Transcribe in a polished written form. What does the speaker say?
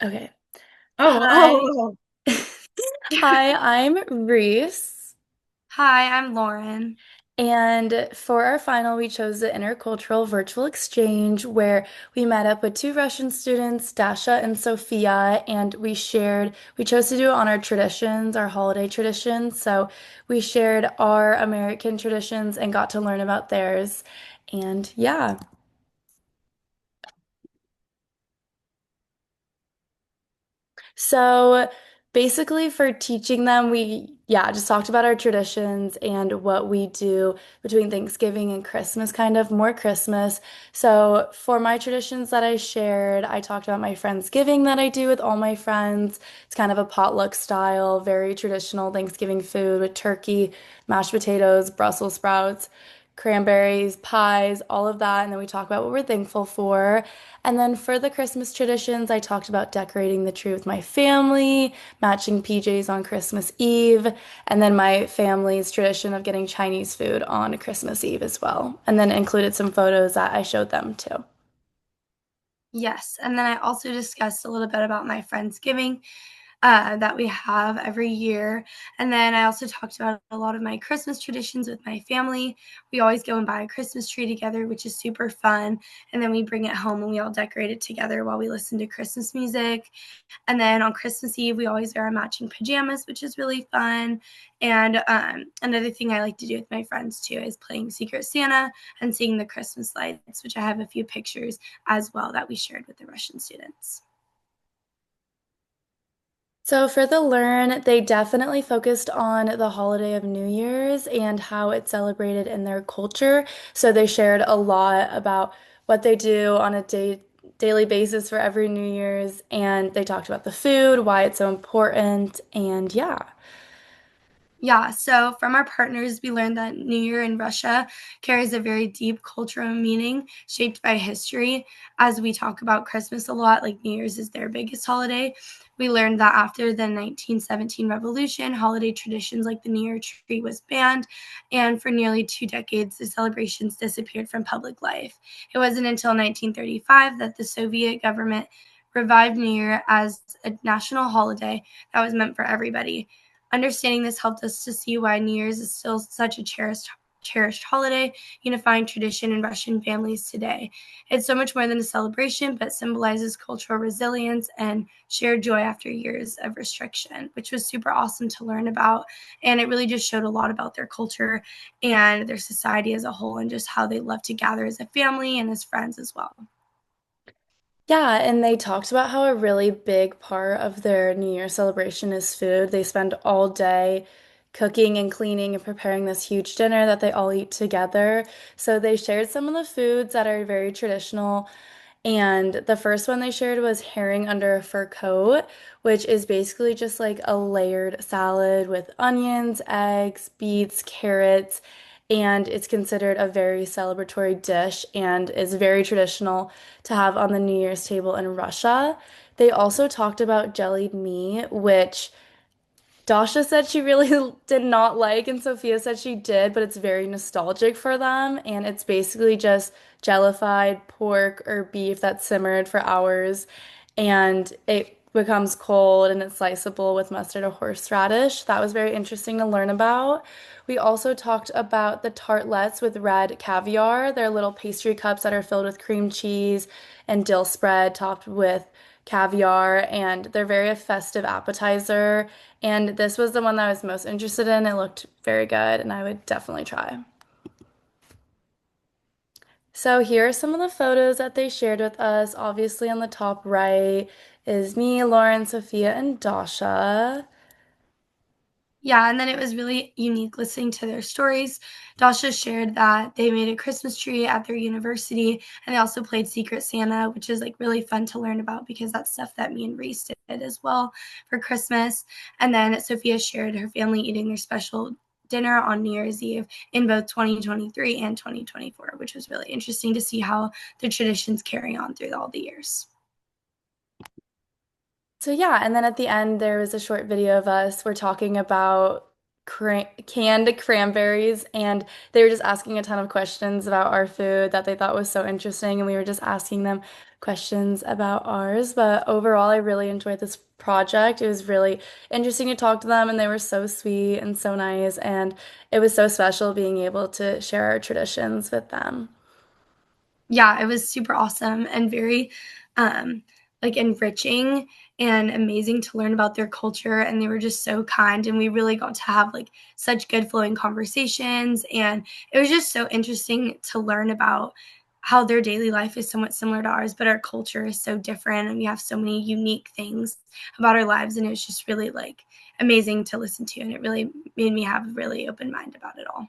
Okay. Oh, Hi. oh, Hi, I'm Reese. Hi, I'm Lauren. And for our final, we chose the Intercultural Virtual Exchange where we met up with two Russian students, Dasha and Sophia, and we chose to do it on our traditions, our holiday traditions. So we shared our American traditions and got to learn about theirs. And yeah. So basically, for teaching them, yeah, just talked about our traditions and what we do between Thanksgiving and Christmas, kind of more Christmas. So for my traditions that I shared, I talked about my Friendsgiving that I do with all my friends. It's kind of a potluck style, very traditional Thanksgiving food with turkey, mashed potatoes, Brussels sprouts, cranberries, pies, all of that. And then we talk about what we're thankful for. And then for the Christmas traditions, I talked about decorating the tree with my family, matching PJs on Christmas Eve, and then my family's tradition of getting Chinese food on Christmas Eve as well. And then included some photos that I showed them too. Yes, and then I also discussed a little bit about my Friendsgiving that we have every year. And then I also talked about a lot of my Christmas traditions with my family. We always go and buy a Christmas tree together, which is super fun. And then we bring it home and we all decorate it together while we listen to Christmas music. And then on Christmas Eve, we always wear our matching pajamas, which is really fun. And another thing I like to do with my friends too is playing Secret Santa and seeing the Christmas lights, which I have a few pictures as well that we shared with the Russian students. So for the Learn, they definitely focused on the holiday of New Year's and how it's celebrated in their culture. So they shared a lot about what they do on a daily basis for every New Year's, and they talked about the food, why it's so important, and yeah. Yeah, so from our partners, we learned that New Year in Russia carries a very deep cultural meaning shaped by history. As we talk about Christmas a lot, like New Year's is their biggest holiday. We learned that after the 1917 revolution, holiday traditions like the New Year tree was banned, and for nearly 2 decades, the celebrations disappeared from public life. It wasn't until 1935 that the Soviet government revived New Year as a national holiday that was meant for everybody. Understanding this helped us to see why New Year's is still such a cherished holiday, unifying tradition in Russian families today. It's so much more than a celebration, but symbolizes cultural resilience and shared joy after years of restriction, which was super awesome to learn about. And it really just showed a lot about their culture and their society as a whole, and just how they love to gather as a family and as friends as well. Yeah, and they talked about how a really big part of their New Year celebration is food. They spend all day cooking and cleaning and preparing this huge dinner that they all eat together. So they shared some of the foods that are very traditional. And the first one they shared was herring under a fur coat, which is basically just like a layered salad with onions, eggs, beets, carrots, and it's considered a very celebratory dish and is very traditional to have on the New Year's table in Russia. They also talked about jellied meat, which Dasha said she really did not like, and Sophia said she did, but it's very nostalgic for them. And it's basically just jellified pork or beef that's simmered for hours, and it becomes cold and it's sliceable with mustard or horseradish. That was very interesting to learn about. We also talked about the tartlets with red caviar. They're little pastry cups that are filled with cream cheese and dill spread topped with caviar, and they're very a festive appetizer. And this was the one that I was most interested in. It looked very good, and I would definitely try. So here are some of the photos that they shared with us. Obviously, on the top right is me, Lauren, Sophia, and Dasha. Yeah, and then it was really unique listening to their stories. Dasha shared that they made a Christmas tree at their university, and they also played Secret Santa, which is like really fun to learn about because that's stuff that me and Reese did as well for Christmas. And then Sophia shared her family eating their special dinner on New Year's Eve in both 2023 and 2024, which was really interesting to see how the traditions carry on through all the years. So yeah, and then at the end there was a short video of us. We're talking about canned cranberries, and they were just asking a ton of questions about our food that they thought was so interesting, and we were just asking them questions about ours. But overall, I really enjoyed this project. It was really interesting to talk to them, and they were so sweet and so nice. And it was so special being able to share our traditions with them. Yeah, it was super awesome and very um like enriching and amazing to learn about their culture, and they were just so kind, and we really got to have like such good flowing conversations, and it was just so interesting to learn about how their daily life is somewhat similar to ours, but our culture is so different and we have so many unique things about our lives, and it was just really like amazing to listen to, and it really made me have a really open mind about it all.